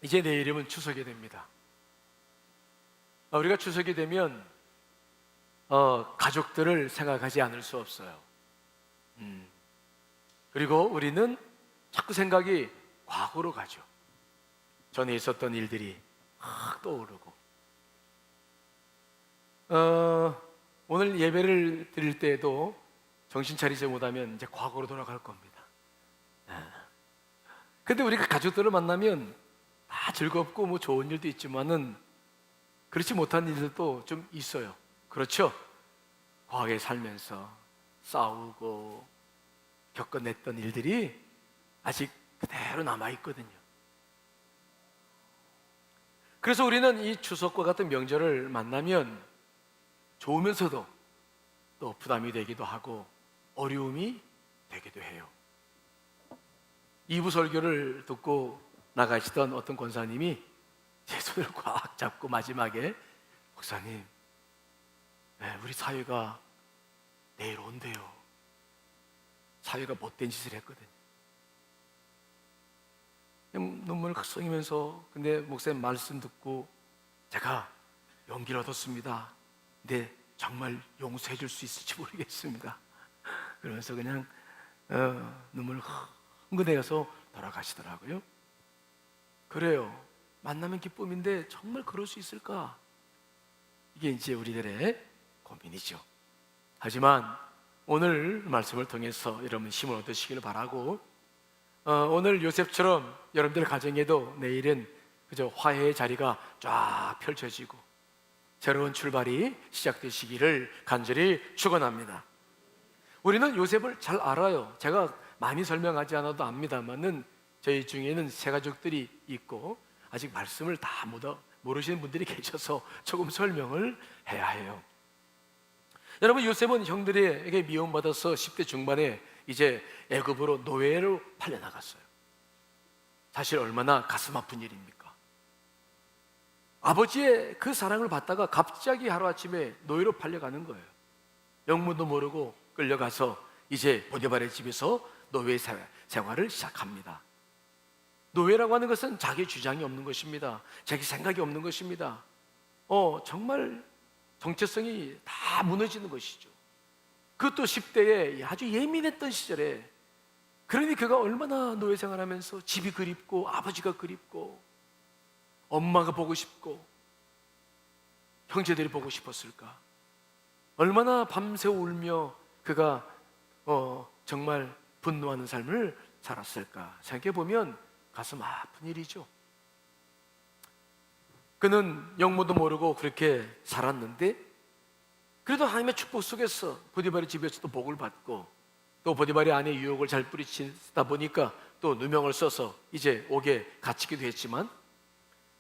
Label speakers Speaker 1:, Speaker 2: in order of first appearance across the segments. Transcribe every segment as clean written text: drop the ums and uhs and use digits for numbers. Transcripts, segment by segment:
Speaker 1: 이제 내일이면 추석이 됩니다. 우리가 추석이 되면 가족들을 생각하지 않을 수 없어요. 그리고 우리는 자꾸 생각이 과거로 가죠. 전에 있었던 일들이 확 떠오르고, 오늘 예배를 드릴 때에도 정신 차리지 못하면 이제 과거로 돌아갈 겁니다. 근데 우리가 가족들을 만나면 다 즐겁고 뭐 좋은 일도 있지만은 그렇지 못한 일들도 좀 있어요. 그렇죠? 과거에 살면서 싸우고 겪어냈던 일들이 아직 그대로 남아있거든요. 그래서 우리는 이 추석과 같은 명절을 만나면 좋으면서도 또 부담이 되기도 하고 어려움이 되기도 해요. 2부 설교를 듣고 나가시던 어떤 권사님이 제 손을 꽉 잡고 마지막에, 목사님, 우리 사회가 내일 온대요. 사회가 못된 짓을 했거든요. 눈물을 흘리면서, 근데 목사님 말씀 듣고 제가 용기를 얻었습니다. 근데 정말 용서해 줄 수 있을지 모르겠습니다. 그러면서 그냥 눈물을 흥건해서 돌아가시더라고요. 그래요. 만나면 기쁨인데 정말 그럴 수 있을까? 이게 이제 우리들의 고민이죠. 하지만 오늘 말씀을 통해서 여러분 힘을 얻으시기를 바라고, 오늘 요셉처럼 여러분들 가정에도 내일은 그저 화해의 자리가 쫙 펼쳐지고 새로운 출발이 시작되시기를 간절히 축원합니다. 우리는 요셉을 잘 알아요. 제가 많이 설명하지 않아도 압니다만은 저희 중에는 세 가족들이 있고 아직 말씀을 다 모르시는 분들이 계셔서 조금 설명을 해야 해요. 여러분, 요셉은 형들에게 미움받아서 10대 중반에 이제 애굽으로 노예로 팔려나갔어요. 사실 얼마나 가슴 아픈 일입니까? 아버지의 그 사랑을 받다가 갑자기 하루아침에 노예로 팔려가는 거예요. 영문도 모르고 끌려가서 이제 보디발의 집에서 노예 생활을 시작합니다. 노예라고 하는 것은 자기 주장이 없는 것입니다. 자기 생각이 없는 것입니다. 정말 정체성이 다 무너지는 것이죠. 그것도 10대에 아주 예민했던 시절에. 그러니 그가 얼마나 노예 생활하면서 집이 그립고 아버지가 그립고 엄마가 보고 싶고 형제들이 보고 싶었을까. 얼마나 밤새 울며 그가 정말 분노하는 삶을 살았을까 생각해보면 가슴 아픈 일이죠. 그는 영문도 모르고 그렇게 살았는데 그래도 하나님의 축복 속에서 보디발의 집에서도 복을 받고, 또 보디발의 아내 유혹을 잘 뿌리치다 보니까 또 누명을 써서 이제 옥에 갇히기도 했지만,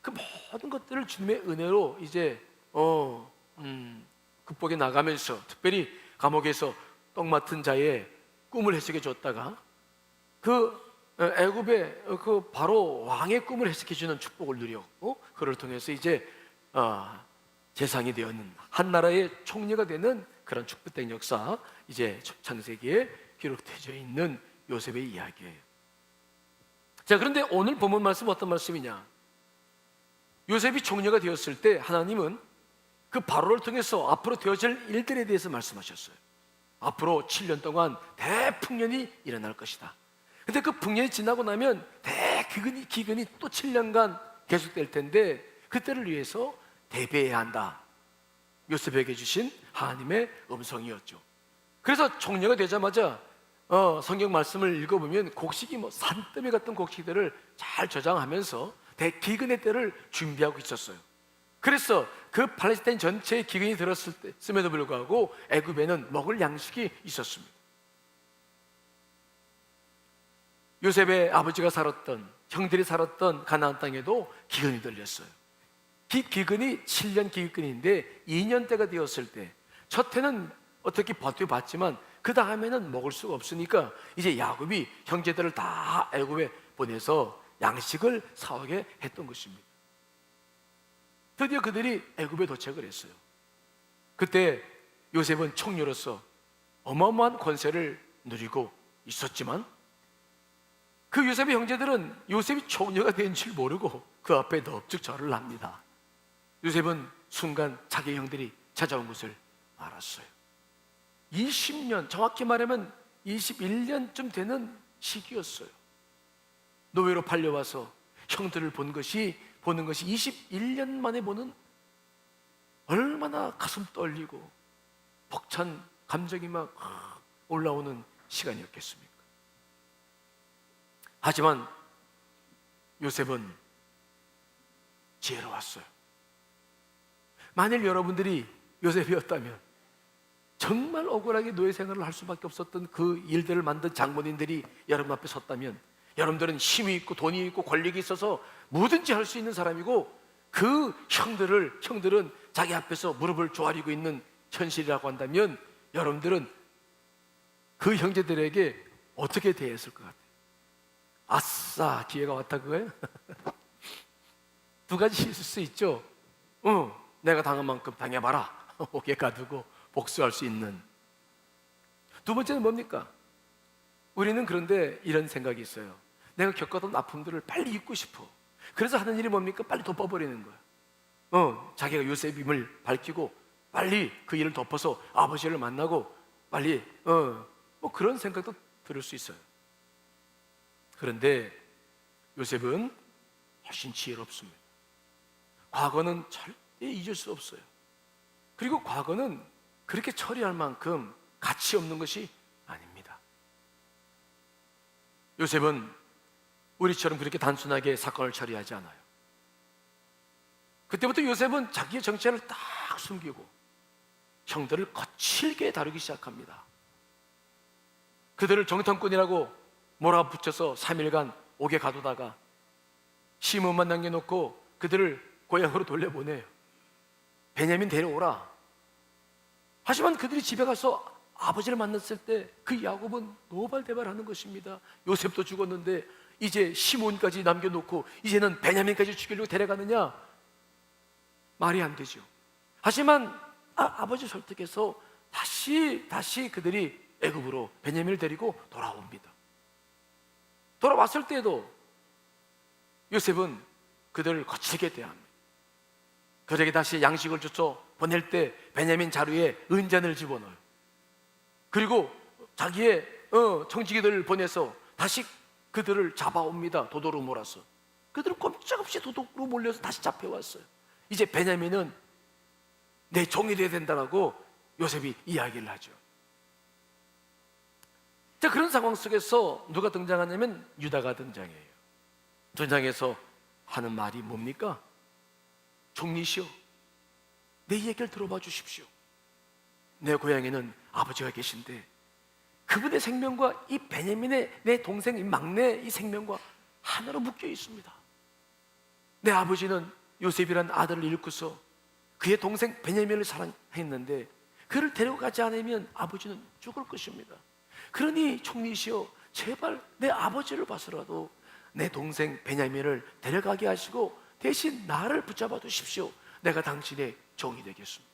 Speaker 1: 그 모든 것들을 주님의 은혜로 이제 극복해 나가면서, 특별히 감옥에서 떡 맡은 자의 꿈을 해석해 줬다가 그 애굽의 그 바로 왕의 꿈을 해석해 주는 축복을 누렸고, 그를 통해서 이제 재상이 되었는, 한 나라의 총리가 되는 그런 축복된 역사, 이제 창세기에 기록되어 있는 요셉의 이야기예요. 자, 그런데 오늘 본문 말씀 어떤 말씀이냐? 요셉이 총리가 되었을 때 하나님은 그 바로를 통해서 앞으로 되어질 일들에 대해서 말씀하셨어요. 앞으로 7년 동안 대풍년이 일어날 것이다. 근데 그 풍년이 지나고 나면 기근이 또 7년간 계속될 텐데 그때를 위해서 대비해야 한다. 요셉에게 주신 하나님의 음성이었죠. 그래서 총리가 되자마자 성경 말씀을 읽어보면 곡식이 산더미 같은 곡식들을 잘 저장하면서 대기근의 때를 준비하고 있었어요. 그래서 그 팔레스타인 전체에 기근이 들었음에도 불구하고 애굽에는 먹을 양식이 있었습니다. 요셉의 아버지가 살았던, 형들이 살았던 가나안 땅에도 기근이 들렸어요. 기근이 7년 기근인데 2년 때가 되었을 때 첫 해는 어떻게 버텨봤지만 그 다음에는 먹을 수가 없으니까 이제 야곱이 형제들을 다 애굽에 보내서 양식을 사오게 했던 것입니다. 드디어 그들이 애굽에 도착을 했어요. 그때 요셉은 총리로서 어마어마한 권세를 누리고 있었지만 그 요셉의 형제들은 요셉이 총리가 된 줄 모르고 그 앞에 넙죽 절을 합니다. 요셉은 순간 자기 형들이 찾아온 것을 알았어요. 20년, 정확히 말하면 21년쯤 되는 시기였어요. 노예로 팔려와서 형들을 보는 것이 21년 만에 보는, 얼마나 가슴 떨리고 벅찬 감정이 막 올라오는 시간이었겠습니까? 하지만 요셉은 지혜로웠어요. 만일 여러분들이 요셉이었다면 정말 억울하게 노예 생활을 할 수밖에 없었던 그 일들을 만든 장본인들이 여러분 앞에 섰다면, 여러분들은 힘이 있고 돈이 있고 권력이 있어서 뭐든지 할 수 있는 사람이고, 그 형들은 자기 앞에서 무릎을 조아리고 있는 현실이라고 한다면, 여러분들은 그 형제들에게 어떻게 대했을 것 같아요? 아싸, 기회가 왔다 그거예요? 두 가지 있을 수 있죠. 내가 당한 만큼 당해봐라. 오게 가두고 복수할 수 있는. 두 번째는 뭡니까? 우리는 그런데 이런 생각이 있어요. 내가 겪었던 아픔들을 빨리 잊고 싶어. 그래서 하는 일이 뭡니까? 빨리 덮어버리는 거야. 자기가 요셉임을 밝히고 빨리 그 일을 덮어서 아버지를 만나고 빨리 뭐 그런 생각도 들을 수 있어요. 그런데 요셉은 훨씬 지혜롭습니다. 과거는 절대 잊을 수 없어요. 그리고 과거는 그렇게 처리할 만큼 가치 없는 것이 아닙니다. 요셉은 우리처럼 그렇게 단순하게 사건을 처리하지 않아요. 그때부터 요셉은 자기의 정체를 딱 숨기고 형들을 거칠게 다루기 시작합니다. 그들을 정탐꾼이라고 몰아붙여서 3일간 옥에 가두다가 시몬만 남겨놓고 그들을 고향으로 돌려보내요. 베냐민 데려오라. 하지만 그들이 집에 가서 아버지를 만났을 때 그 야곱은 노발대발하는 것입니다. 요셉도 죽었는데 이제 시몬까지 남겨놓고 이제는 베냐민까지 죽이려고 데려가느냐? 말이 안 되죠. 하지만 아버지 설득해서 다시 그들이 애굽으로 베냐민을 데리고 돌아옵니다. 돌아왔을 때에도 요셉은 그들을 거칠게 대합니다. 그들에게 다시 양식을 줘서 보낼 때 베냐민 자루에 은잔을 집어넣어요. 그리고 자기의 청지기들을 보내서 다시 그들을 잡아옵니다. 도둑으로 몰아서. 그들은 꼼짝없이 도둑으로 몰려서 다시 잡혀왔어요. 이제 베냐민은 내 종이 돼야 된다라고 요셉이 이야기를 하죠. 자, 그런 상황 속에서 누가 등장하냐면 유다가 등장해요. 등장해서 하는 말이 뭡니까? 종리시여, 내 얘기를 들어봐 주십시오. 내 고향에는 아버지가 계신데 그분의 생명과 이 베냐민의 내 동생 이 막내 이 생명과 하나로 묶여 있습니다. 내 아버지는 요셉이란 아들을 잃고서 그의 동생 베냐민을 사랑했는데 그를 데려가지 않으면 아버지는 죽을 것입니다. 그러니 총리시여, 제발 내 아버지를 봐서라도 내 동생 베냐민을 데려가게 하시고 대신 나를 붙잡아 두십시오. 내가 당신의 종이 되겠습니다.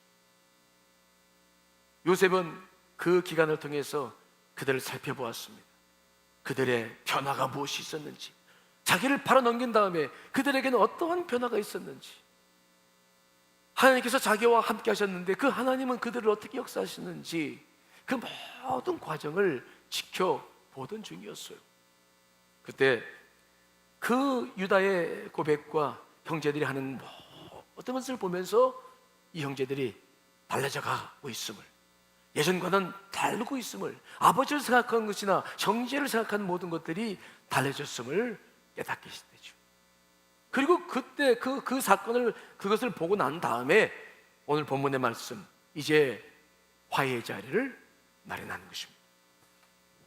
Speaker 1: 요셉은 그 기간을 통해서 그들을 살펴보았습니다. 그들의 변화가 무엇이 있었는지, 자기를 팔아넘긴 다음에 그들에게는 어떠한 변화가 있었는지, 하나님께서 자기와 함께 하셨는데 그 하나님은 그들을 어떻게 역사하시는지 그 모든 과정을 지켜보던 중이었어요. 그때 그 유다의 고백과 형제들이 하는 모든 것을 보면서 이 형제들이 달라져 가고 있음을, 예전과는 다르고 있음을, 아버지를 생각한 것이나 형제를 생각한 모든 것들이 달라졌음을 깨닫게 되죠. 그리고 그때 그 사건을, 그것을 보고 난 다음에 오늘 본문의 말씀, 이제 화해의 자리를 마련하는 것입니다.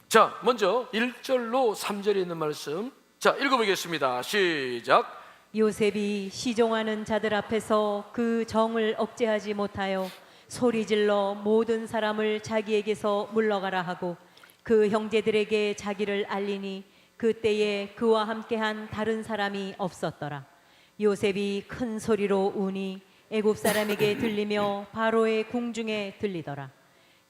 Speaker 1: 자, 먼저 1절로 3절에 있는 말씀, 자, 읽어보겠습니다. 시작.
Speaker 2: 요셉이 시종하는 자들 앞에서 그 정을 억제하지 못하여 소리질러 모든 사람을 자기에게서 물러가라 하고 그 형제들에게 자기를 알리니 그때에 그와 함께한 다른 사람이 없었더라. 요셉이 큰 소리로 우니 애굽 사람에게 들리며 바로의 궁중에 들리더라.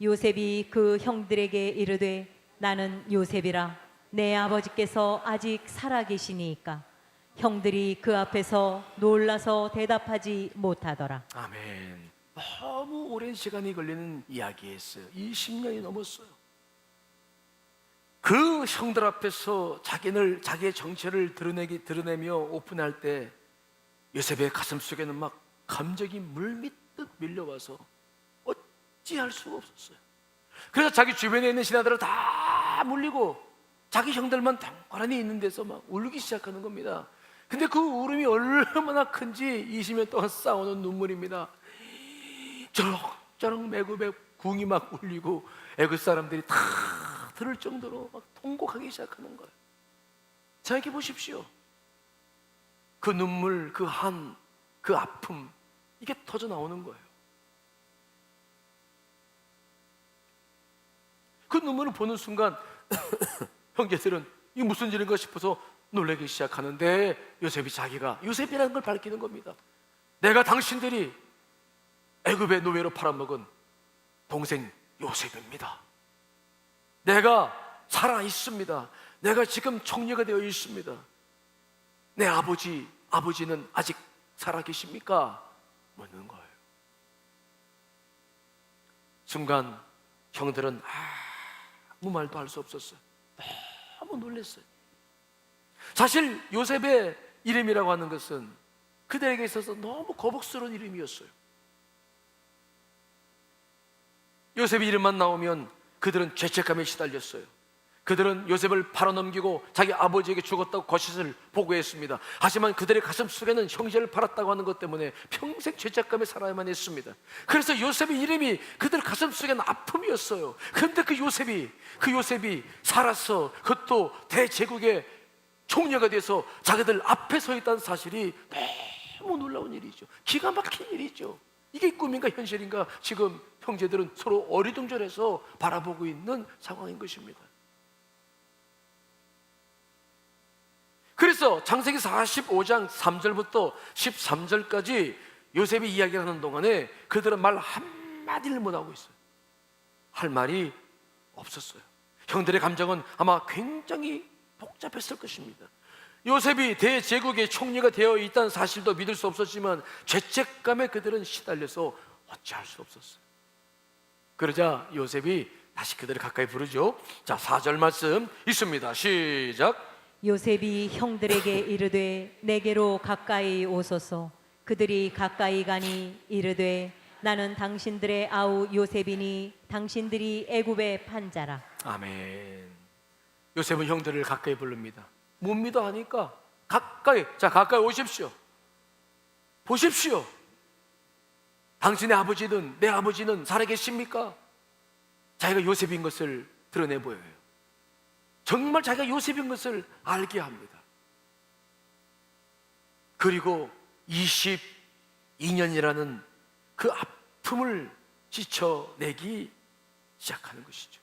Speaker 2: 요셉이 그 형들에게 이르되 나는 요셉이라. 내 아버지께서 아직 살아계시니이까. 형들이 그 앞에서 놀라서 대답하지 못하더라.
Speaker 1: 아멘. 너무 오랜 시간이 걸리는 이야기였어요. 20년이 넘었어요. 그 형들 앞에서 자기의 정체를 드러내며 오픈할 때 요셉의 가슴 속에는 막 감정이 물밀듯 밀려와서 어찌할 수가 없었어요. 그래서 자기 주변에 있는 신하들을 다 물리고 자기 형들만 덩그러니 있는 데서 막 울기 시작하는 겁니다. 근데 그 울음이 얼마나 큰지 20년 동안 쌓아오는 눈물입니다. 저럭저럭 매굽에 궁이 막 울리고 애굽 사람들이 다 들을 정도로 막 통곡하기 시작하는 거예요. 자, 이렇게 보십시오. 그 눈물, 그 한, 그 아픔, 이게 터져 나오는 거예요. 그 눈물을 보는 순간 형제들은 이게 무슨 일인가 싶어서 놀라기 시작하는데 요셉이라는 걸 밝히는 겁니다. 내가 당신들이 애굽의 노예로 팔아먹은 동생 요셉입니다. 내가 살아 있습니다. 내가 지금 총리가 되어 있습니다. 내 아버지는 아직 살아 계십니까? 묻는 거예요. 순간 형들은 아무 말도 할 수 없었어요. 너무 놀랐어요. 사실 요셉의 이름이라고 하는 것은 그들에게 있어서 너무 거북스러운 이름이었어요. 요셉의 이름만 나오면 그들은 죄책감에 시달렸어요. 그들은 요셉을 팔아넘기고 자기 아버지에게 죽었다고 거짓을 보고했습니다. 하지만 그들의 가슴 속에는 형제를 팔았다고 하는 것 때문에 평생 죄책감에 살아야만 했습니다. 그래서 요셉의 이름이 그들 가슴 속에는 아픔이었어요. 그런데 그 요셉이 살아서 그것도 대제국의 총리가 돼서 자기들 앞에 서 있다는 사실이 너무 놀라운 일이죠. 기가 막힌 일이죠. 이게 꿈인가 현실인가 지금 형제들은 서로 어리둥절해서 바라보고 있는 상황인 것입니다. 그래서 창세기 45장 3절부터 13절까지 요셉이 이야기를 하는 동안에 그들은 말 한마디를 못하고 있어요. 할 말이 없었어요. 형들의 감정은 아마 굉장히 복잡했을 것입니다. 요셉이 대제국의 총리가 되어 있다는 사실도 믿을 수 없었지만 죄책감에 그들은 시달려서 어찌할 수 없었어요. 그러자 요셉이 다시 그들을 가까이 부르죠. 자, 4절 말씀 있습니다. 시작.
Speaker 2: 요셉이 형들에게 이르되 내게로 가까이 오소서. 그들이 가까이 가니 이르되 나는 당신들의 아우 요셉이니 당신들이 애굽의 판자라.
Speaker 1: 아멘. 요셉은 형들을 가까이 부릅니다. 못 믿어 하니까 가까이 오십시오. 보십시오. 당신의 아버지는 내 아버지는 살아계십니까? 자기가 요셉인 것을 드러내 보여요. 정말 자기가 요셉인 것을 알게 합니다. 그리고 22년이라는 그 아픔을 지쳐내기 시작하는 것이죠.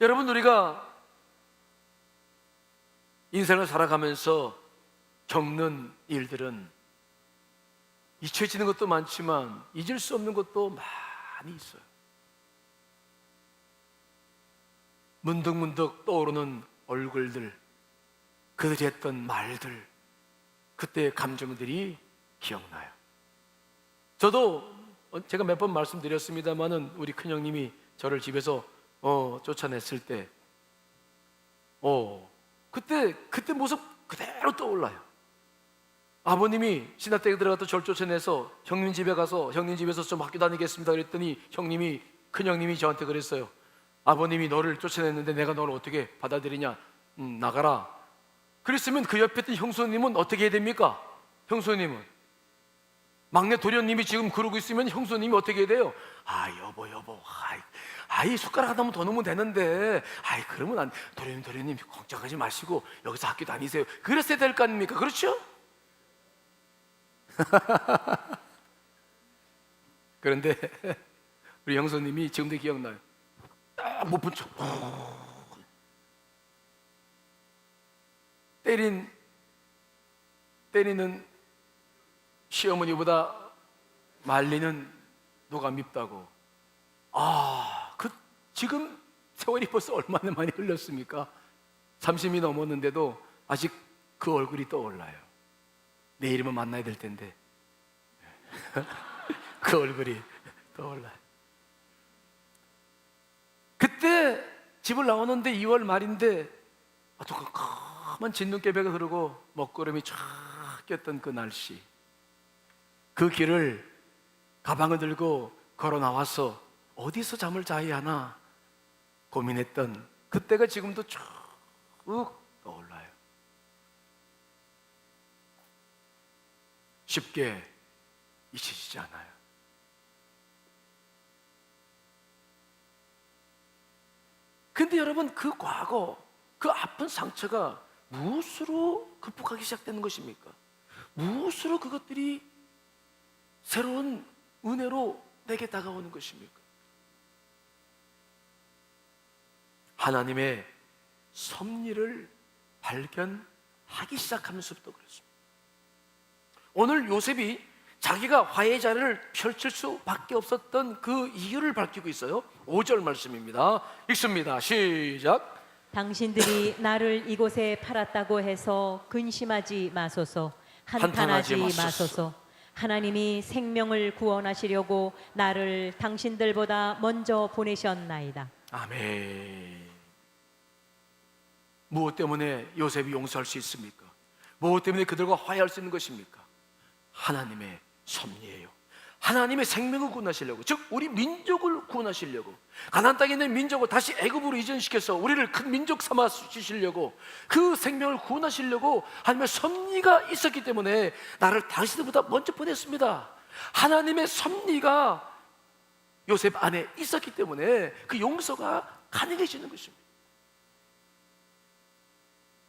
Speaker 1: 여러분, 우리가 인생을 살아가면서 겪는 일들은 잊혀지는 것도 많지만 잊을 수 없는 것도 많이 있어요. 문득문득 떠오르는 얼굴들, 그들이 했던 말들, 그때의 감정들이 기억나요. 저도 제가 몇 번 말씀드렸습니다마는 우리 큰형님이 저를 집에서 쫓아냈을 때 그때 모습 그대로 떠올라요. 아버님이 신학대에 들어가서 저를 쫓아내서 형님 집에 가서 형님 집에서 좀 학교 다니겠습니다 그랬더니 큰형님이 저한테 그랬어요. 아버님이 너를 쫓아냈는데 내가 너를 어떻게 받아들이냐, 나가라. 그랬으면 그 옆에 있던 형수님은 어떻게 해야 됩니까? 형수님은 막내 도련님이 지금 그러고 있으면 형수님이 어떻게 해야 돼요? 여보 숟가락 하나만 더 넣으면 되는데 그러면 도련님 걱정하지 마시고 여기서 학교 다니세요. 그랬어야 될 거 아닙니까? 그렇죠? 그런데 우리 형수님이 지금도 기억나요. 못 붙여. 때리는 시어머니보다 말리는 누가 밉다고. 지금 세월이 벌써 얼마나 많이 흘렀습니까? 30이 넘었는데도 아직 그 얼굴이 떠올라요. 내일이면 만나야 될 텐데 그 얼굴이 떠올라요. 그때 집을 나오는데 2월 말인데 아주 그 까만 진눈깨비가 흐르고 먹구름이 쫙 꼈던 그 날씨, 그 길을 가방을 들고 걸어 나와서 어디서 잠을 자야 하나 고민했던 그때가 지금도 쭉 떠올라요. 쉽게 잊혀지지 않아요. 근데 여러분, 그 과거, 그 아픈 상처가 무엇으로 극복하기 시작되는 것입니까? 무엇으로 그것들이 새로운 은혜로 내게 다가오는 것입니까? 하나님의 섭리를 발견하기 시작하면서부터 그렇습니다. 오늘 요셉이 자기가 화해의 자리를 펼칠 수밖에 없었던 그 이유를 밝히고 있어요. 5절 말씀입니다. 읽습니다. 시작.
Speaker 2: 당신들이 나를 이곳에 팔았다고 해서 근심하지 마소서, 한탄하지 마소서. 하나님이 생명을 구원하시려고 나를 당신들보다 먼저 보내셨나이다.
Speaker 1: 아멘. 무엇 때문에 요셉이 용서할 수 있습니까? 무엇 때문에 그들과 화해할 수 있는 것입니까? 하나님의 섭리예요. 하나님의 생명을 구원하시려고, 즉 우리 민족을 구원하시려고, 가나안 땅에 있는 민족을 다시 애굽으로 이전시켜서 우리를 큰 민족 삼아 주시려고, 그 생명을 구원하시려고 하나님의 섭리가 있었기 때문에 나를 당신들보다 먼저 보냈습니다. 하나님의 섭리가 요셉 안에 있었기 때문에 그 용서가 가능해지는 것입니다.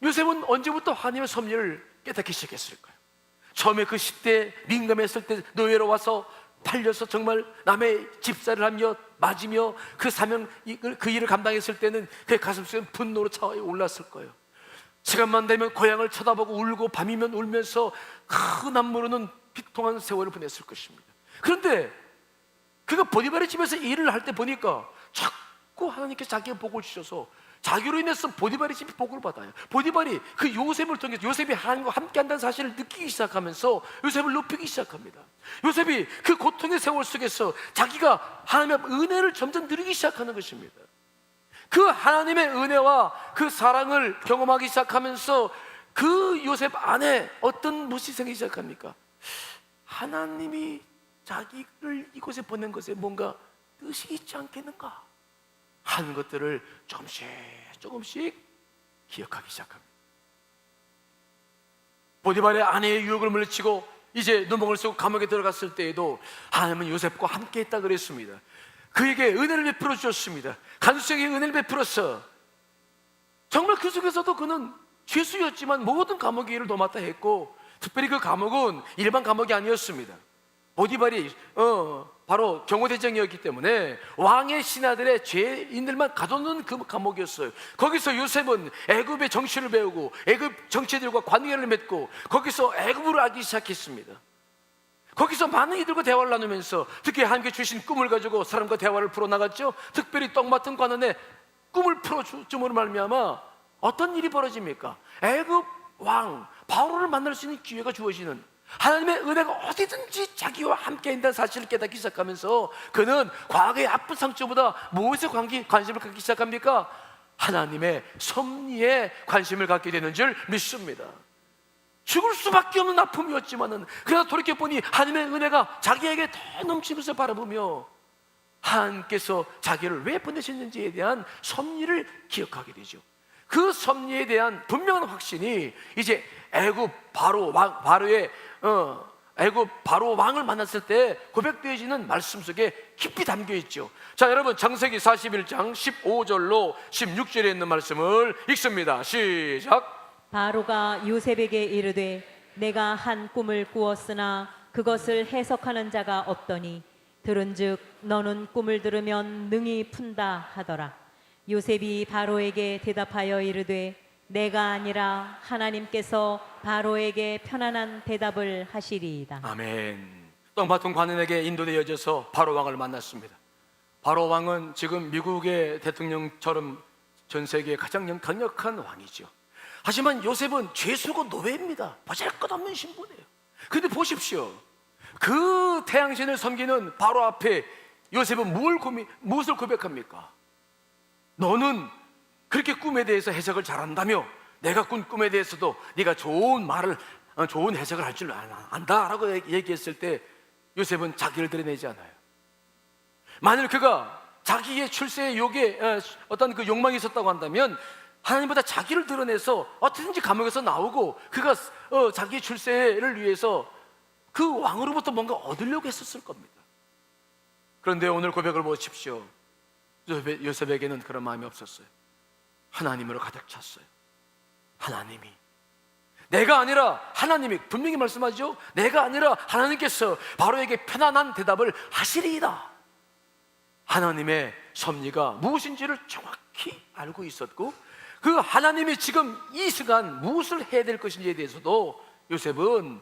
Speaker 1: 요셉은 언제부터 하나님의 섭리를 깨닫기 시작했을까요? 처음에 그 10대 민감했을 때 노예로 와서 팔려서 정말 남의 집사를 하며 맞으며 그 사명, 그 일을 감당했을 때는 그의 가슴속에 분노로 차오르 올랐을 거예요. 시간만 되면 고향을 쳐다보고 울고 밤이면 울면서 그 남모르는 비통한 세월을 보냈을 것입니다. 그런데 그가 보디발의 집에서 일을 할 때 보니까 자꾸 하나님께서 자기의 복을 주셔서 자기로 인해서 보디발의 집이 복을 받아요. 보디발이 그 요셉을 통해서 요셉이 하나님과 함께 한다는 사실을 느끼기 시작하면서 요셉을 높이기 시작합니다. 요셉이 그 고통의 세월 속에서 자기가 하나님의 은혜를 점점 누리기 시작하는 것입니다. 그 하나님의 은혜와 그 사랑을 경험하기 시작하면서 그 요셉 안에 어떤 무엇이 생기기 시작합니까? 하나님이 자기를 이곳에 보낸 것에 뭔가 뜻이 있지 않겠는가 하는 것들을 조금씩 기억하기 시작합니다. 보디발의 아내의 유혹을 물리치고 이제 누명을 쓰고 감옥에 들어갔을 때에도 하나님은 요셉과 함께 했다 그랬습니다. 그에게 은혜를 베풀어 주셨습니다. 간수에게 은혜를 베풀어서 정말 그 속에서도 그는 죄수였지만 모든 감옥의 일을 도맡아 했고, 특별히 그 감옥은 일반 감옥이 아니었습니다. 보디발이 바로 경호대장이었기 때문에 왕의 신하들의 죄인들만 가둬놓는 그 감옥이었어요. 거기서 요셉은 애굽의 정치를 배우고 애굽 정치들과 관계를 맺고 거기서 애굽으로 알기 시작했습니다. 거기서 많은 이들과 대화를 나누면서 특히 하나님께 주신 꿈을 가지고 사람과 대화를 풀어나갔죠. 특별히 떡 맡은 관원의 꿈을 풀어줌으로 말미암아 어떤 일이 벌어집니까? 애굽 왕 바로를 만날 수 있는 기회가 주어지는, 하나님의 은혜가 어디든지 자기와 함께 있다는 사실을 깨닫기 시작하면서 그는 과거의 아픈 상처보다 무엇에 관심을 갖기 시작합니까? 하나님의 섭리에 관심을 갖게 되는 줄 믿습니다. 죽을 수밖에 없는 아픔이었지만은 그러나 돌이켜보니 하나님의 은혜가 자기에게 더 넘치면서 바라보며 하나님께서 자기를 왜 보내셨는지에 대한 섭리를 기억하게 되죠. 그 섭리에 대한 분명한 확신이 이제 애굽 바로 왕을 만났을 때 고백되어지는 말씀 속에 깊이 담겨 있죠. 자, 여러분 창세기 41장 15절로 16절에 있는 말씀을 읽습니다. 시작.
Speaker 2: 바로가 요셉에게 이르되 내가 한 꿈을 꾸었으나 그것을 해석하는 자가 없더니 들은즉 너는 꿈을 들으면 능히 푼다 하더라. 요셉이 바로에게 대답하여 이르되 내가 아니라 하나님께서 바로에게 편안한 대답을 하시리이다.
Speaker 1: 아멘. 떡 맡은 관원에게 인도되어져서 바로 왕을 만났습니다. 바로 왕은 지금 미국의 대통령처럼 전 세계의 가장 강력한 왕이죠. 하지만 요셉은 죄수고 노예입니다. 보잘것없는 신분이에요. 근데 보십시오, 그 태양신을 섬기는 바로 앞에 요셉은 무엇을 고백합니까? 너는 그렇게 꿈에 대해서 해석을 잘한다며 내가 꾼 꿈에 대해서도 네가 좋은 해석을 할 줄 안다라고 얘기했을 때 요셉은 자기를 드러내지 않아요. 만일 그가 자기의 출세의 어떤 그 욕망이 있었다고 한다면 하나님보다 자기를 드러내서 어떻게든지 감옥에서 나오고 그가 자기의 출세를 위해서 그 왕으로부터 뭔가 얻으려고 했었을 겁니다. 그런데 오늘 고백을 보십시오. 요셉에게는 그런 마음이 없었어요. 하나님으로 가득 찼어요. 하나님이, 내가 아니라 하나님이, 분명히 말씀하죠. 내가 아니라 하나님께서 바로에게 편안한 대답을 하시리이다. 하나님의 섭리가 무엇인지를 정확히 알고 있었고, 그 하나님이 지금 이 시간 무엇을 해야 될 것인지에 대해서도 요셉은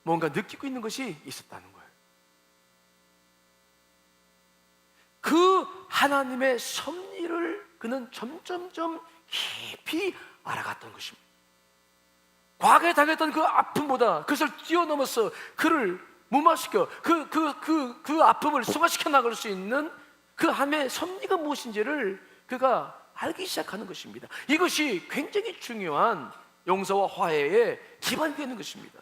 Speaker 1: 뭔가 느끼고 있는 것이 있었다는 거예요. 그 하나님의 섭리를 그는 점점점 깊이 알아갔던 것입니다. 과거에 당했던 그 아픔보다 그것을 뛰어넘어서 그를 무마시켜 그 아픔을 승화시켜 나갈 수 있는 그 하나님의 섭리가 무엇인지를 그가 알기 시작하는 것입니다. 이것이 굉장히 중요한 용서와 화해의 기반이 되는 것입니다.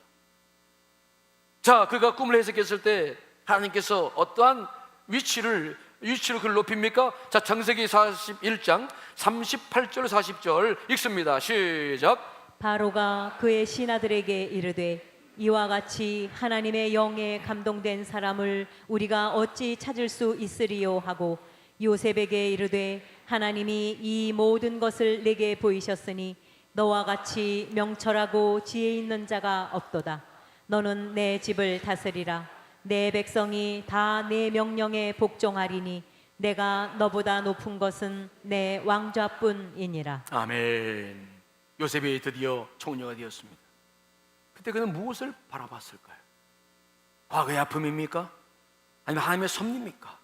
Speaker 1: 자, 그가 꿈을 해석했을 때 하나님께서 어떠한 위치로 그를 높입니까? 자, 창세기 41장 38절 40절 읽습니다. 시작.
Speaker 2: 바로가 그의 신하들에게 이르되 이와 같이 하나님의 영에 감동된 사람을 우리가 어찌 찾을 수 있으리요 하고 요셉에게 이르되 하나님이 이 모든 것을 내게 보이셨으니 너와 같이 명철하고 지혜 있는 자가 없도다. 너는 내 집을 다스리라. 내 백성이 다 내 명령에 복종하리니 내가 너보다 높은 것은 내 왕좌뿐이니라.
Speaker 1: 아멘. 요셉이 드디어 총리가 되었습니다. 그때 그는 무엇을 바라봤을까요? 과거의 아픔입니까? 아니면 하나님의 섭리입니까?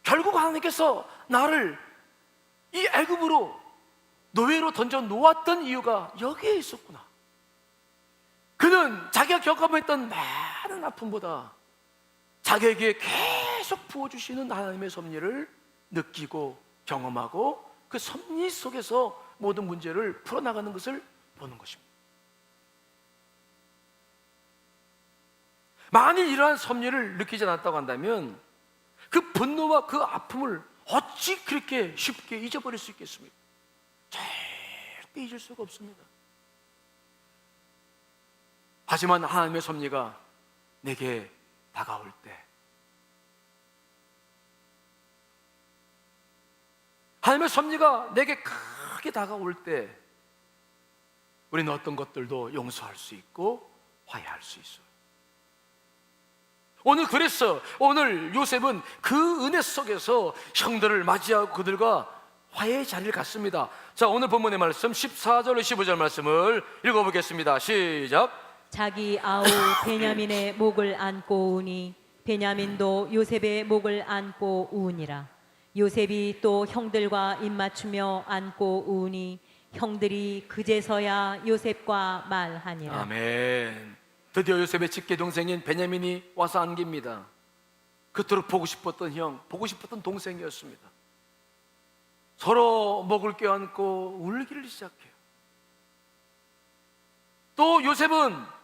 Speaker 1: 결국 하나님께서 나를 이 애굽으로 노예로 던져 놓았던 이유가 여기에 있었구나. 그는 자기가 겪어봤던 많은 아픔보다 자기에게 계속 부어주시는 하나님의 섭리를 느끼고 경험하고 그 섭리 속에서 모든 문제를 풀어나가는 것을 보는 것입니다. 만일 이러한 섭리를 느끼지 않았다고 한다면 그 분노와 그 아픔을 어찌 그렇게 쉽게 잊어버릴 수 있겠습니까? 절대 잊을 수가 없습니다. 하지만 하나님의 섭리가 내게 다가올 때, 하나님의 섭리가 내게 크게 다가올 때 우리는 어떤 것들도 용서할 수 있고 화해할 수 있어요. 오늘 요셉은 그 은혜 속에서 형들을 맞이하고 그들과 화해의 자리를 갖습니다. 자, 오늘 본문의 말씀 14절 15절 말씀을 읽어보겠습니다. 시작.
Speaker 2: 자기 아우 베냐민의 목을 안고 우니 베냐민도 요셉의 목을 안고 우니라. 요셉이 또 형들과 입맞추며 안고 우니 형들이 그제서야 요셉과 말하니라.
Speaker 1: 아멘. 드디어 요셉의 직계 동생인 베냐민이 와서 안깁니다. 그토록 보고 싶었던 형, 보고 싶었던 동생이었습니다. 서로 목을 껴안고 울기를 시작해요. 또 요셉은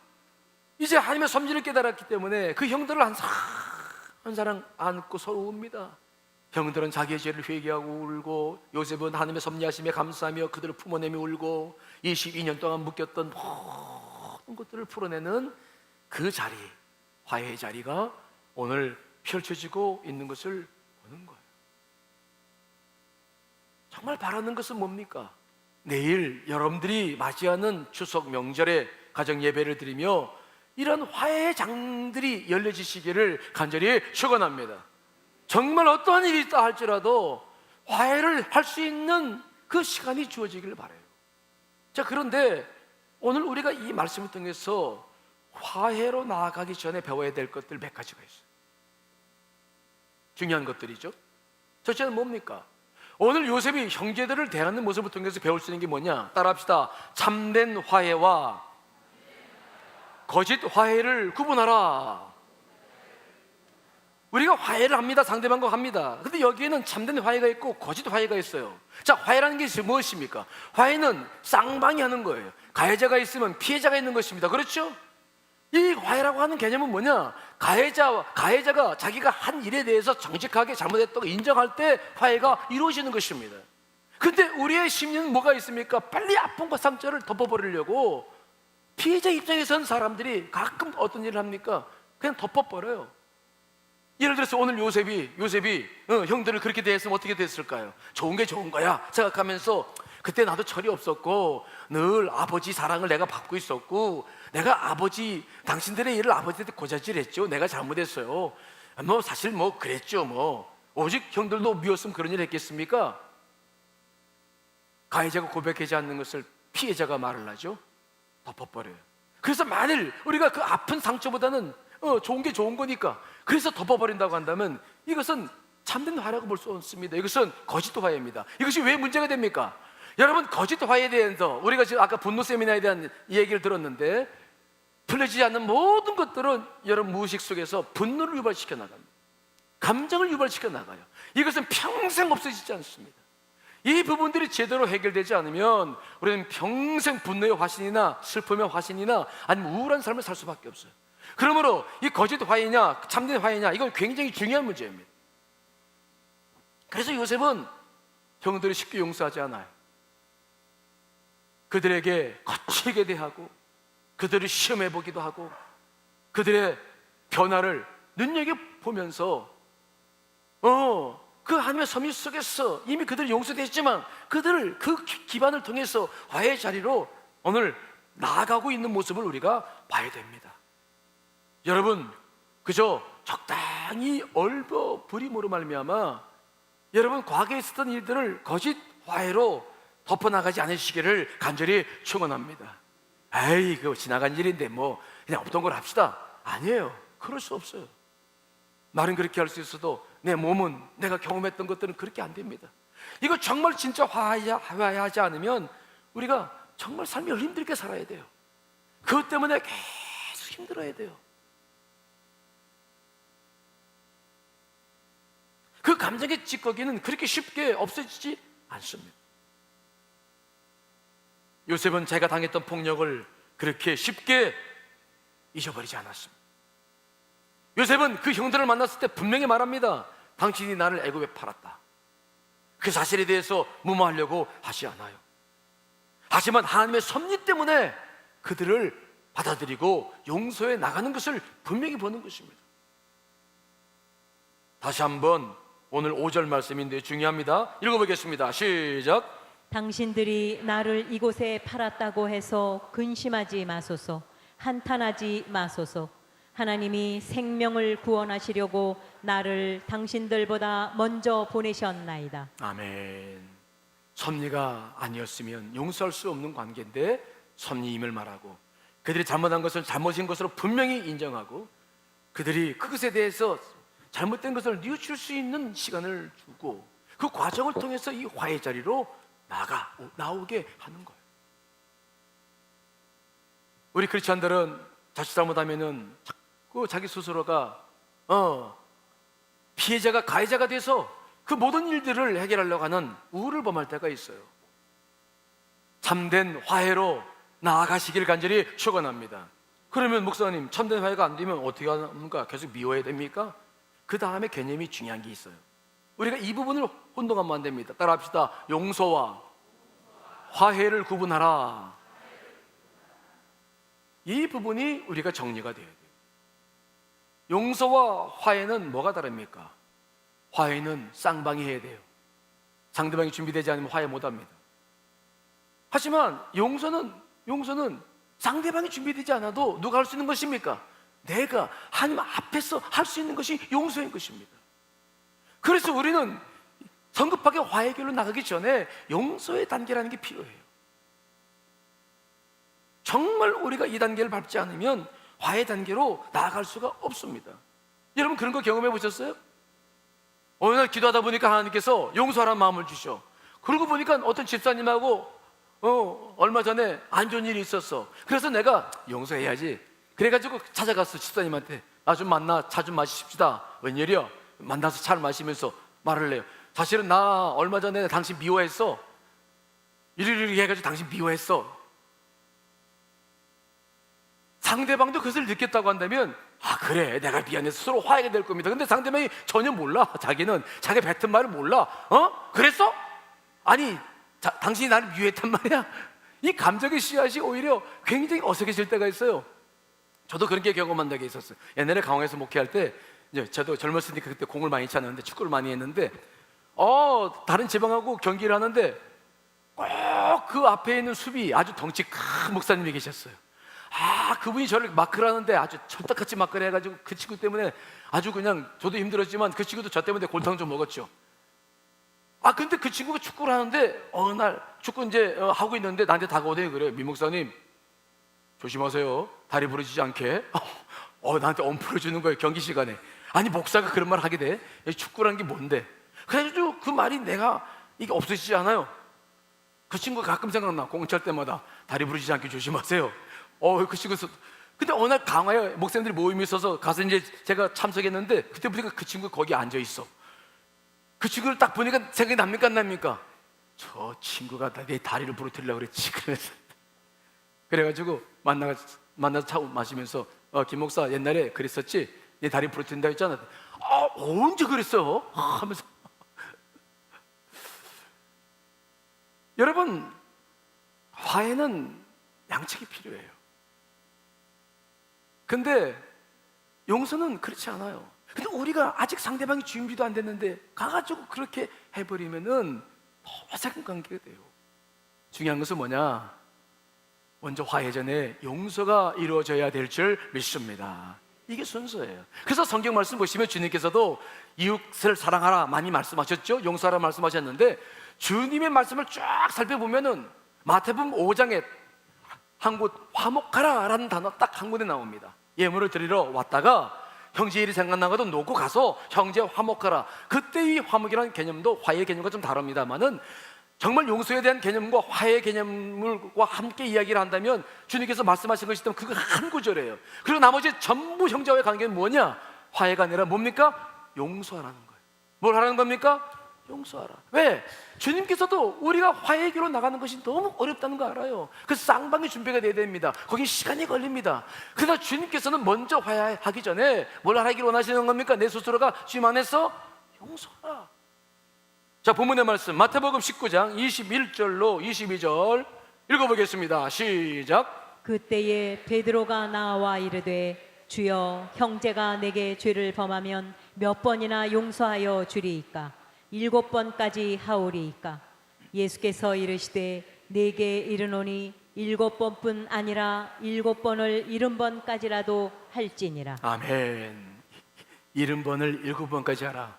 Speaker 1: 이제 하나님의 섭리를 깨달았기 때문에 그 형들을 한 사람 안고 서로 웁니다. 형들은 자기의 죄를 회개하고 울고, 요셉은 하나님의 섭리하심에 감사하며 그들을 품어내며 울고, 22년 동안 묶였던 모든 것들을 풀어내는 그 자리, 화해의 자리가 오늘 펼쳐지고 있는 것을 보는 거예요. 정말 바라는 것은 뭡니까? 내일 여러분들이 맞이하는 추석 명절에 가정 예배를 드리며 이런 화해의 장들이 열려지시기를 간절히 축원합니다. 정말 어떠한 일이 있다 할지라도 화해를 할 수 있는 그 시간이 주어지기를 바라요. 자, 그런데 오늘 우리가 이 말씀을 통해서 화해로 나아가기 전에 배워야 될 것들 몇 가지가 있어요. 중요한 것들이죠. 첫째는 뭡니까? 오늘 요셉이 형제들을 대하는 모습을 통해서 배울 수 있는 게 뭐냐? 따라합시다. 참된 화해와 거짓 화해를 구분하라. 우리가 화해를 합니다. 상대방과 합니다. 근데 여기에는 참된 화해가 있고 거짓 화해가 있어요. 자, 화해라는 게 무엇입니까? 화해는 쌍방이 하는 거예요. 가해자가 있으면 피해자가 있는 것입니다. 그렇죠? 이 화해라고 하는 개념은 뭐냐? 가해자가 자기가 한 일에 대해서 정직하게 잘못했다고 인정할 때 화해가 이루어지는 것입니다. 근데 우리의 심리는 뭐가 있습니까? 빨리 아픔과 상처를 덮어버리려고 피해자 입장에선 사람들이 가끔 어떤 일을 합니까? 그냥 덮어버려요. 예를 들어서 오늘 요셉이 형들을 그렇게 대했으면 어떻게 됐을까요? 좋은 게 좋은 거야 생각하면서 그때 나도 철이 없었고 늘 아버지 사랑을 내가 받고 있었고 내가 당신들의 일을 아버지한테 고자질했죠. 내가 잘못했어요. 뭐 사실 뭐 그랬죠. 뭐 오직 형들도 미웠으면 그런 일 했겠습니까? 가해자가 고백하지 않는 것을 피해자가 말을 하죠. 덮어버려요. 그래서 만일 우리가 그 아픈 상처보다는 좋은 게 좋은 거니까 그래서 덮어버린다고 한다면 이것은 참된 화해라고 볼 수 없습니다. 이것은 거짓 화해입니다. 이것이 왜 문제가 됩니까? 여러분, 거짓 화해에 대해서 우리가 지금 아까 분노 세미나에 대한 얘기를 들었는데 풀려지지 않는 모든 것들은 여러분 무의식 속에서 분노를 유발시켜 나갑니다. 감정을 유발시켜 나가요. 이것은 평생 없어지지 않습니다. 이 부분들이 제대로 해결되지 않으면 우리는 평생 분노의 화신이나 슬픔의 화신이나 아니면 우울한 삶을 살 수밖에 없어요. 그러므로 이 거짓 화해냐 참된 화해냐 이건 굉장히 중요한 문제입니다. 그래서 요셉은 형들을 쉽게 용서하지 않아요. 그들에게 거칠게 대하고 그들을 시험해 보기도 하고 그들의 변화를 눈여겨보면서 그 하나님의 섭리 속에서 이미 그들이 용서됐지만 그들을 그 기반을 통해서 화해의 자리로 오늘 나아가고 있는 모습을 우리가 봐야 됩니다. 여러분, 그저 적당히 얼버무림으로 말미암아 여러분 과거에 있었던 일들을 거짓 화해로 덮어나가지 않으시기를 간절히 축원합니다. 에이, 그거 지나간 일인데 뭐 그냥 없던 걸 합시다. 아니에요. 그럴 수 없어요. 말은 그렇게 할 수 있어도 내 몸은 내가 경험했던 것들은 그렇게 안 됩니다. 이거 정말 진짜 화해하지 않으면 우리가 정말 삶이 힘들게 살아야 돼요. 그것 때문에 계속 힘들어야 돼요. 그 감정의 찌꺼기는 그렇게 쉽게 없어지지 않습니다. 요셉은 자기가 당했던 폭력을 그렇게 쉽게 잊어버리지 않았습니다. 요셉은 그 형들을 만났을 때 분명히 말합니다. 당신이 나를 애굽에 팔았다. 그 사실에 대해서 무마하려고 하지 않아요. 하지만 하나님의 섭리 때문에 그들을 받아들이고 용서해 나가는 것을 분명히 보는 것입니다. 다시 한번 오늘 5절 말씀인데 중요합니다. 읽어보겠습니다. 시작.
Speaker 2: 당신들이 나를 이곳에 팔았다고 해서 근심하지 마소서. 한탄하지 마소서. 하나님이 생명을 구원하시려고 나를 당신들보다 먼저 보내셨나이다.
Speaker 1: 아멘. 섭리가 아니었으면 용서할 수 없는 관계인데 섭리임을 말하고 그들이 잘못한 것을 잘못인 것으로 분명히 인정하고 그들이 그것에 대해서 잘못된 것을 뉘우칠 수 있는 시간을 주고 그 과정을 통해서 이 화해 자리로 나오게 하는 거예요. 우리 크리스찬들은 자칫 잘못하면은 자꾸 자기 스스로가 피해자가 가해자가 돼서 그 모든 일들을 해결하려고 하는 우울을 범할 때가 있어요. 참된 화해로 나아가시길 간절히 축원합니다. 그러면 목사님, 참된 화해가 안 되면 어떻게 합니까? 계속 미워야 됩니까? 그 다음에 개념이 중요한 게 있어요. 우리가 이 부분을 혼동하면 안 됩니다. 따라합시다. 용서와 화해를 구분하라. 이 부분이 우리가 정리가 돼야 돼요. 용서와 화해는 뭐가 다릅니까? 화해는 쌍방이 해야 돼요. 상대방이 준비되지 않으면 화해 못합니다. 하지만 용서는 상대방이 준비되지 않아도 누가 할 수 있는 것입니까? 내가 하나님 앞에서 할 수 있는 것이 용서인 것입니다. 그래서 우리는 성급하게 화해결로 나가기 전에 용서의 단계라는 게 필요해요. 정말 우리가 이 단계를 밟지 않으면 화해 단계로 나아갈 수가 없습니다. 여러분 그런 거 경험해 보셨어요? 어느 날 기도하다 보니까 하나님께서 용서하라는 마음을 주셔. 그러고 보니까 어떤 집사님하고 얼마 전에 안 좋은 일이 있었어. 그래서 내가 용서해야지. 그래가지고 찾아갔어. 집사님한테 나 좀 만나 차 좀 마십시다. 웬일이야? 만나서 차를 마시면서 말을 해요. 사실은 나 얼마 전에 당신 미워했어. 이리리리 해가지고 당신 미워했어. 상대방도 그것을 느꼈다고 한다면 아 그래 내가 미안해서 서로 화해가 될 겁니다. 근데 상대방이 전혀 몰라. 자기는 자기 뱉은 말을 몰라. 그랬어? 아니 당신이 나를 미워했단 말이야. 이 감정의 씨앗이 오히려 굉장히 어색해질 때가 있어요. 저도 그런 게 경험한 적이 있었어요. 옛날에 강원에서 목회할 때 이제 저도 젊었으니까 그때 공을 많이 찼는데 축구를 많이 했는데 다른 지방하고 경기를 하는데 꼭 그 앞에 있는 수비 아주 덩치 큰 목사님이 계셨어요. 그분이 저를 마크를 하는데 아주 철떡같이 마크를 해가지고 그 친구 때문에 아주 그냥 저도 힘들었지만 그 친구도 저 때문에 골탕 좀 먹었죠. 근데 그 친구가 축구를 하는데 어느 날 축구 이제 하고 있는데 나한테 다가오더니 그래요. 민 목사님 조심하세요. 다리 부러지지 않게. 나한테 엄풀어 주는 거예요. 경기 시간에. 아니 목사가 그런 말 하게 돼? 축구라는 게 뭔데? 그래가지고 그 말이 내가 이게 없어지지 않아요. 그 친구가 가끔 생각나. 공찰 때마다 다리 부러지지 않게 조심하세요. 그 친구에서 근데 어느 날 강화에 목사님들이 모임이 있어서 가서 이제 제가 참석했는데 그때 보니까 그 친구 거기 앉아 있어. 그 친구를 딱 보니까 생각이 납니까 안 납니까? 저 친구가 내 다리를 부러뜨리려고 그랬지. 그래가지고 만나서 차 마시면서 김 목사 옛날에 그랬었지? 내 다리 부러뜨린다 했잖아. 언제 그랬어? 하면서 여러분 화해는 양측이 필요해요. 근데 용서는 그렇지 않아요. 근데 우리가 아직 상대방이 준비도 안 됐는데 가가지고 그렇게 해버리면은 어색한 관계가 돼요. 중요한 것은 뭐냐? 먼저 화해 전에 용서가 이루어져야 될 줄 믿습니다. 이게 순서예요. 그래서 성경 말씀 보시면 주님께서도 이웃을 사랑하라 많이 말씀하셨죠. 용서하라 말씀하셨는데 주님의 말씀을 쫙 살펴보면은 마태복음 5장에 한 곳 화목하라 라는 단어 딱 한 군데 나옵니다. 예물을 드리러 왔다가 형제 일이 생각나고도 놓고 가서 형제 화목하라. 그때 이 화목이라는 개념도 화해의 개념과 좀 다릅니다만은 정말 용서에 대한 개념과 화해의 개념과 함께 이야기를 한다면 주님께서 말씀하신 것이 있다면 그거 한 구절이에요. 그리고 나머지 전부 형제와의 관계는 뭐냐? 화해가 아니라 뭡니까? 용서하라는 거예요. 뭘 하라는 겁니까? 용서하라. 왜? 주님께서도 우리가 화해의 길로 나가는 것이 너무 어렵다는 거 알아요. 그래서 쌍방의 준비가 돼야 됩니다. 거기 시간이 걸립니다. 그러나 주님께서는 먼저 화해하기 전에 뭘 하기를 원하시는 겁니까? 내 스스로가 주님 안에서 용서하라. 자, 본문의 말씀 마태복음 19장 21절로 22절 읽어보겠습니다. 시작.
Speaker 2: 그때에 베드로가 나와 이르되 주여 형제가 내게 죄를 범하면 몇 번이나 용서하여 주리이까? 7번까지 하오리이까? 예수께서 이르시되 내게 이르노니 7번뿐 아니라 7번을 70번까지라도 할지니라.
Speaker 1: 아멘. 70번을 7번까지 하라.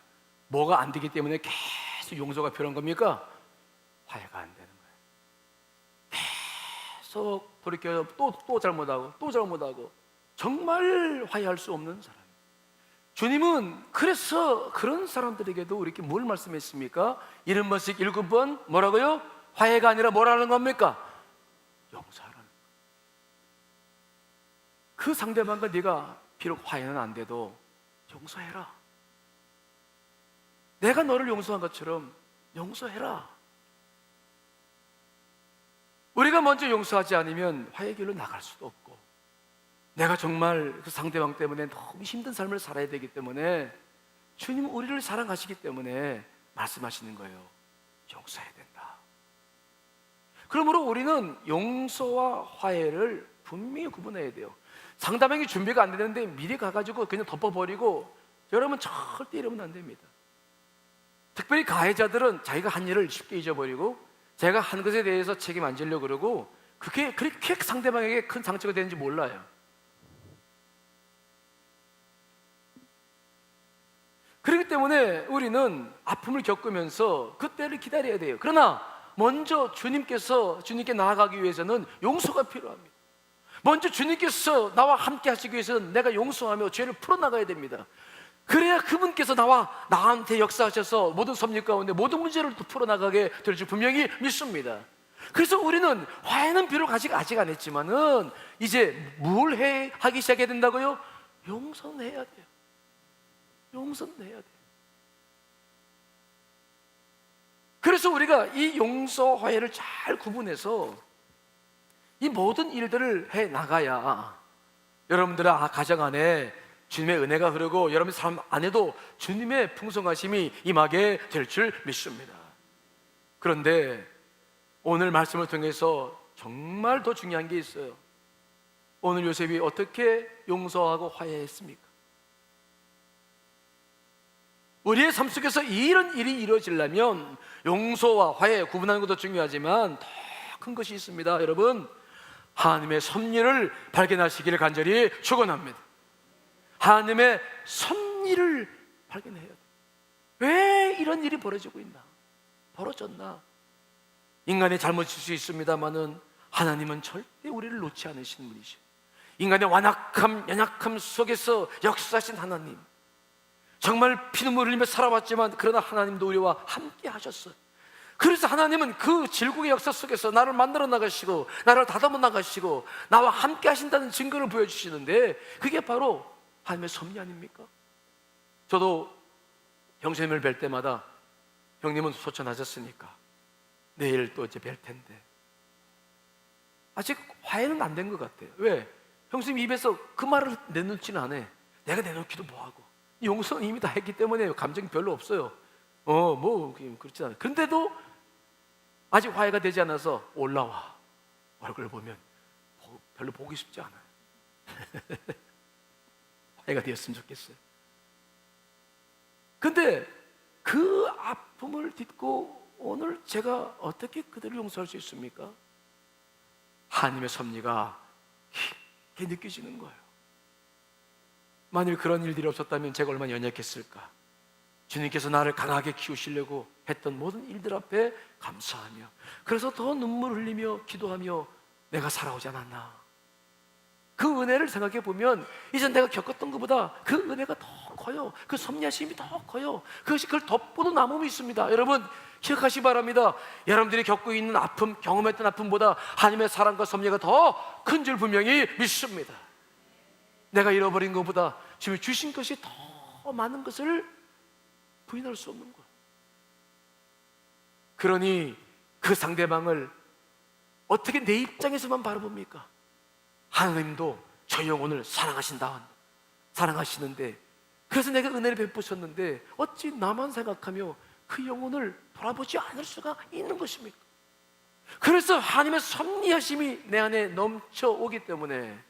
Speaker 1: 뭐가 안 되기 때문에 계속 용서가 필요한 겁니까? 화해가 안 되는 거예요. 계속 돌이켜 또 잘못하고 또 잘못하고 정말 화해할 수 없는 사람. 주님은 그래서 그런 사람들에게도 이렇게 뭘 말씀했습니까? 70번씩 7번 뭐라고요? 화해가 아니라 뭐라는 겁니까? 용서하라는 거예요. 그 상대방과 네가 비록 화해는 안 돼도 용서해라. 내가 너를 용서한 것처럼 용서해라. 우리가 먼저 용서하지 않으면 화해의 길로 나갈 수도 없고 내가 정말 그 상대방 때문에 너무 힘든 삶을 살아야 되기 때문에 주님은 우리를 사랑하시기 때문에 말씀하시는 거예요. 용서해야 된다. 그러므로 우리는 용서와 화해를 분명히 구분해야 돼요. 상대방이 준비가 안 되는데 미리 가가지고 그냥 덮어버리고 여러분 절대 이러면 안 됩니다. 특별히 가해자들은 자기가 한 일을 쉽게 잊어버리고 제가 한 것에 대해서 책임 안 지려고 그러고 그게 그렇게 상대방에게 큰 상처가 되는지 몰라요. 그렇기 때문에 우리는 아픔을 겪으면서 그때를 기다려야 돼요. 그러나 먼저 주님께 나아가기 위해서는 용서가 필요합니다. 먼저 주님께서 나와 함께 하시기 위해서는 내가 용서하며 죄를 풀어나가야 됩니다. 그래야 그분께서 나한테 역사하셔서 모든 섭리 가운데 모든 문제를 또 풀어나가게 될 줄 분명히 믿습니다. 그래서 우리는 화해는 비록 아직 안 했지만은 이제 뭘 하기 시작해야 된다고요? 용서해야 돼요. 용서해야 돼요. 그래서 우리가 이 용서 화해를 잘 구분해서 이 모든 일들을 해 나가야 여러분들의 가정 안에 주님의 은혜가 흐르고 여러분 삶 안에도 주님의 풍성하심이 임하게 될 줄 믿습니다. 그런데 오늘 말씀을 통해서 정말 더 중요한 게 있어요. 오늘 요셉이 어떻게 용서하고 화해했습니까? 우리의 삶 속에서 이런 일이 이루어지려면 용서와 화해 구분하는 것도 중요하지만 더 큰 것이 있습니다. 여러분, 하나님의 섭리를 발견하시기를 간절히 축원합니다. 하나님의 섭리를 발견해야 돼요. 왜 이런 일이 벌어지고 있나? 벌어졌나? 인간의 잘못일 수 있습니다만은 하나님은 절대 우리를 놓지 않으시는 분이시죠. 인간의 완악함, 연약함 속에서 역사하신 하나님, 정말 피눈물 흘리며 살아왔지만 그러나 하나님도 우리와 함께 하셨어요. 그래서 하나님은 그 질국의 역사 속에서 나를 만들어 나가시고 나를 다듬어 나가시고 나와 함께 하신다는 증거를 보여주시는데 그게 바로 하나님의 섭리 아닙니까? 저도 형제님을 뵐 때마다 형님은 소천하셨으니까 내일 또 이제 뵐 텐데 아직 화해는 안 된 것 같아요. 왜? 형수님 입에서 그 말을 내놓지는 않아. 내가 내놓기도 뭐하고 용서는 이미 다 했기 때문에 감정이 별로 없어요. 뭐 그렇지 않아요. 그런데도 아직 화해가 되지 않아서 올라와 얼굴 보면 별로 보기 쉽지 않아요. 화해가 되었으면 좋겠어요. 근데 그 아픔을 딛고 오늘 제가 어떻게 그들을 용서할 수 있습니까? 하나님의 섭리가 깊게 느껴지는 거예요. 만일 그런 일들이 없었다면 제가 얼마나 연약했을까? 주님께서 나를 강하게 키우시려고 했던 모든 일들 앞에 감사하며 그래서 더 눈물 흘리며 기도하며 내가 살아오지 않았나? 그 은혜를 생각해 보면 이제 내가 겪었던 것보다 그 은혜가 더 커요. 그 섭리하심이 더 커요. 그것이 그걸 덮고도 남음이 있습니다. 여러분 기억하시기 바랍니다. 여러분들이 겪고 있는 아픔, 경험했던 아픔보다 하나님의 사랑과 섭리가 더 큰 줄 분명히 믿습니다. 내가 잃어버린 것보다 주님이 주신 것이 더 많은 것을 부인할 수 없는 거예요. 그러니 그 상대방을 어떻게 내 입장에서만 바라봅니까? 하나님도 저 영혼을 사랑하시는데 그래서 내가 은혜를 베푸셨는데 어찌 나만 생각하며 그 영혼을 돌아보지 않을 수가 있는 것입니까? 그래서 하나님의 섭리하심이 내 안에 넘쳐오기 때문에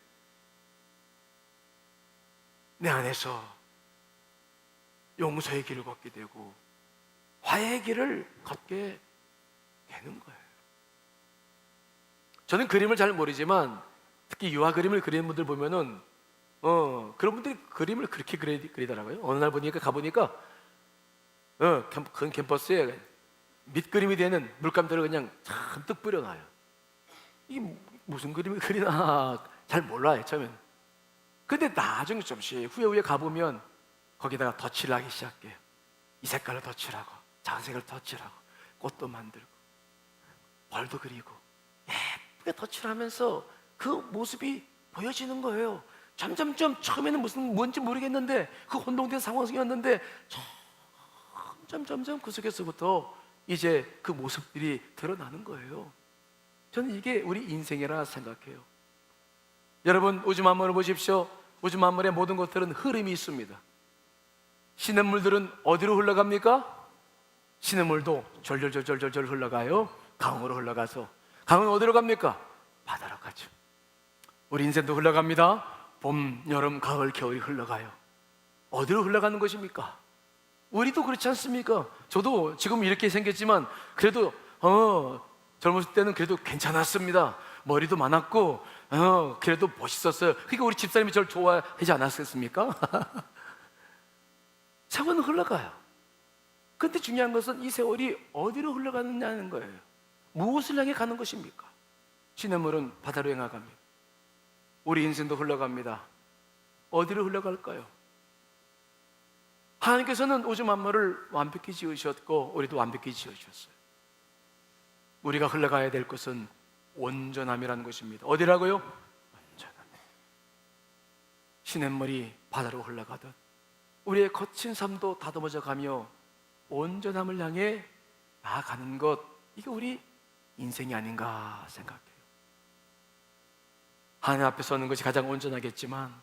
Speaker 1: 내 안에서 용서의 길을 걷게 되고 화해의 길을 걷게 되는 거예요. 저는 그림을 잘 모르지만 특히 유화 그림을 그리는 분들 보면은 그런 분들이 그림을 그렇게 그리더라고요. 어느 날 가보니까 큰 캠퍼스에 밑그림이 되는 물감들을 그냥 잔뜩 뿌려놔요. 이게 무슨 그림을 그리나 잘 몰라요 처음엔. 근데 나중에 좀씩 후에 가보면 거기다가 덧칠을 하기 시작해요. 이 색깔로 덧칠하고 저 색을 덧칠하고 꽃도 만들고 벌도 그리고 예쁘게 덧칠하면서 그 모습이 보여지는 거예요. 점점점 처음에는 뭔지 모르겠는데 그 혼동된 상황이었는데 점점 그 속에서부터 이제 그 모습들이 드러나는 거예요. 저는 이게 우리 인생이라 생각해요. 여러분 우주 만물을 보십시오. 우주 만물의 모든 것들은 흐름이 있습니다. 시냇물들은 어디로 흘러갑니까? 시냇물도 졸졸 흘러가요. 강으로 흘러가서 강은 어디로 갑니까? 바다로 가죠. 우리 인생도 흘러갑니다. 봄, 여름, 가을, 겨울이 흘러가요. 어디로 흘러가는 것입니까? 우리도 그렇지 않습니까? 저도 지금 이렇게 생겼지만 그래도 젊었을 때는 그래도 괜찮았습니다. 머리도 많았고 그래도 멋있었어요. 그러니까 우리 집사님이 저를 좋아하지 않았겠습니까? 세월은 흘러가요. 근데 중요한 것은 이 세월이 어디로 흘러가느냐는 거예요. 무엇을 향해 가는 것입니까? 시냇물은 바다로 향해갑니다. 우리 인생도 흘러갑니다. 어디로 흘러갈까요? 하나님께서는 우주 만물을 완벽히 지으셨고 우리도 완벽히 지으셨어요. 우리가 흘러가야 될 것은 온전함이라는 것입니다. 어디라고요? 온전함. 시냇물이 바다로 흘러가듯 우리의 거친 삶도 다듬어져 가며 온전함을 향해 나아가는 것, 이게 우리 인생이 아닌가 생각해요. 하나님 앞에 서는 것이 가장 온전하겠지만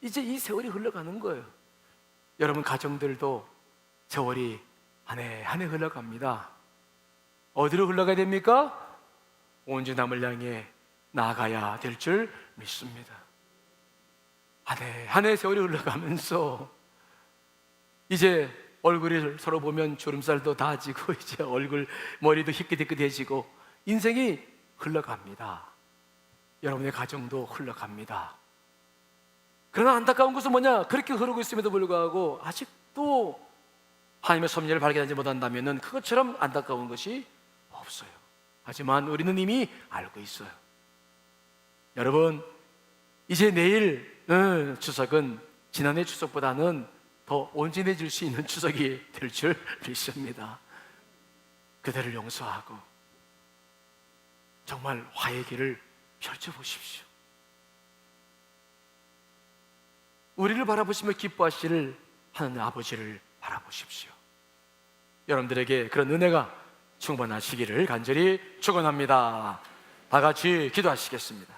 Speaker 1: 이제 이 세월이 흘러가는 거예요. 여러분 가정들도 세월이 한 해 한 해 흘러갑니다. 어디로 흘러가야 됩니까? 온전함을 향해 나아가야 될 줄 믿습니다. 한 해 한 해 세월이 흘러가면서 이제 얼굴을 서로 보면 주름살도 다 지고 이제 얼굴 머리도 희끗희끗해지고 인생이 흘러갑니다. 여러분의 가정도 흘러갑니다. 그러나 안타까운 것은 뭐냐? 그렇게 흐르고 있음에도 불구하고 아직도 하나님의 섭리를 발견하지 못한다면 그것처럼 안타까운 것이 없어요. 하지만 우리는 이미 알고 있어요. 여러분, 이제 내일 추석은 지난해 추석보다는 더 온전해질 수 있는 추석이 될 줄 믿습니다. 그대를 용서하고 정말 화해의 길을 펼쳐보십시오. 우리를 바라보시며 기뻐하시를 하나님 아버지를 바라보십시오. 여러분들에게 그런 은혜가 충만하시기를 간절히 축원합니다. 다 같이 기도하시겠습니다.